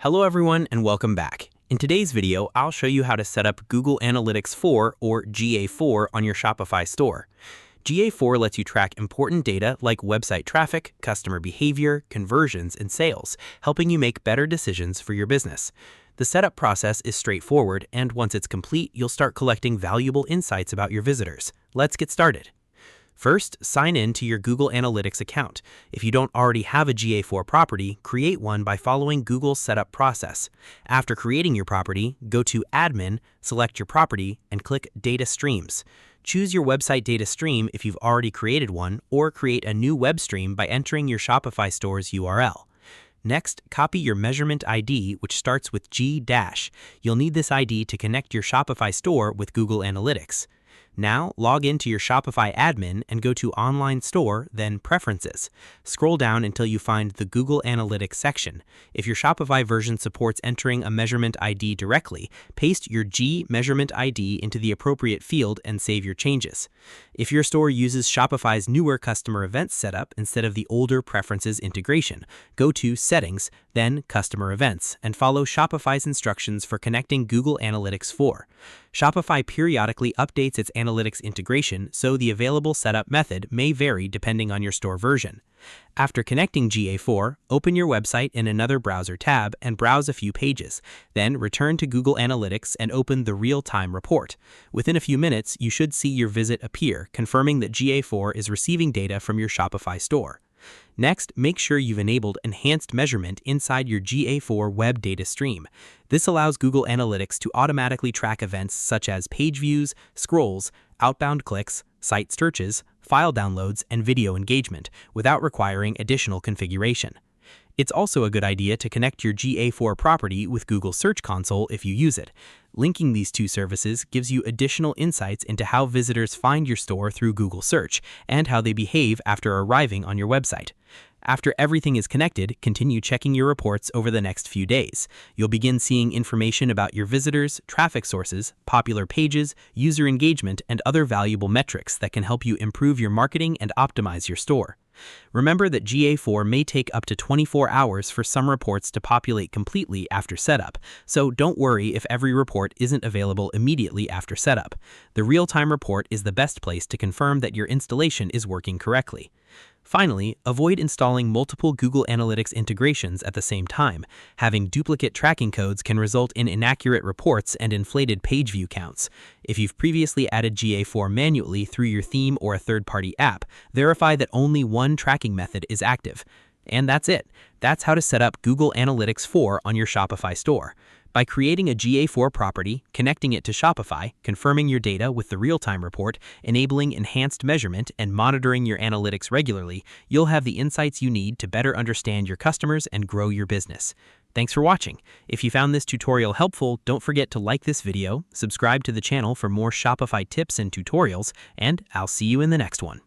Hello everyone and welcome back. In today's video, I'll show you how to set up Google Analytics 4 or GA4 on your Shopify store. GA4 lets you track important data like website traffic, customer behavior, conversions, and sales, helping you make better decisions for your business. The setup process is straightforward, and once it's complete, you'll start collecting valuable insights about your visitors. Let's get started. First, sign in to your Google Analytics account. If you don't already have a GA4 property, create one by following Google's setup process. After creating your property, go to Admin, select your property, and click Data Streams. Choose your website data stream if you've already created one, or create a new web stream by entering your Shopify store's URL. Next, copy your measurement ID, which starts with G-. You'll need this ID to connect your Shopify store with Google Analytics. Now, log into your Shopify admin and go to Online Store, then Preferences. Scroll down until you find the Google Analytics section. If your Shopify version supports entering a measurement ID directly, paste your G measurement ID into the appropriate field and save your changes. If your store uses Shopify's newer customer events setup instead of the older Preferences integration, go to Settings, then Customer Events, and follow Shopify's instructions for connecting Google Analytics 4. Shopify periodically updates its analytics integration, so the available setup method may vary depending on your store version. After connecting GA4, open your website in another browser tab and browse a few pages. Then return to Google Analytics and open the real-time report. Within a few minutes, you should see your visit appear, confirming that GA4 is receiving data from your Shopify store. Next, make sure you've enabled enhanced measurement inside your GA4 web data stream. This allows Google Analytics to automatically track events such as page views, scrolls, outbound clicks, site searches, file downloads, and video engagement without requiring additional configuration. It's also a good idea to connect your GA4 property with Google Search Console if you use it. Linking these two services gives you additional insights into how visitors find your store through Google Search and how they behave after arriving on your website. After everything is connected, continue checking your reports over the next few days. You'll begin seeing information about your visitors, traffic sources, popular pages, user engagement, and other valuable metrics that can help you improve your marketing and optimize your store. Remember that GA4 may take up to 24 hours for some reports to populate completely after setup, so don't worry if every report isn't available immediately after setup. The real-time report is the best place to confirm that your installation is working correctly. Finally, avoid installing multiple Google Analytics integrations at the same time. Having duplicate tracking codes can result in inaccurate reports and inflated page view counts. If you've previously added GA4 manually through your theme or a third-party app, verify that only one tracking method is active. And that's it. That's how to set up Google Analytics 4 on your Shopify store. By creating a GA4 property, connecting it to Shopify, confirming your data with the real-time report, enabling enhanced measurement, and monitoring your analytics regularly, you'll have the insights you need to better understand your customers and grow your business. Thanks for watching. If you found this tutorial helpful, don't forget to like this video, subscribe to the channel for more Shopify tips and tutorials, and I'll see you in the next one.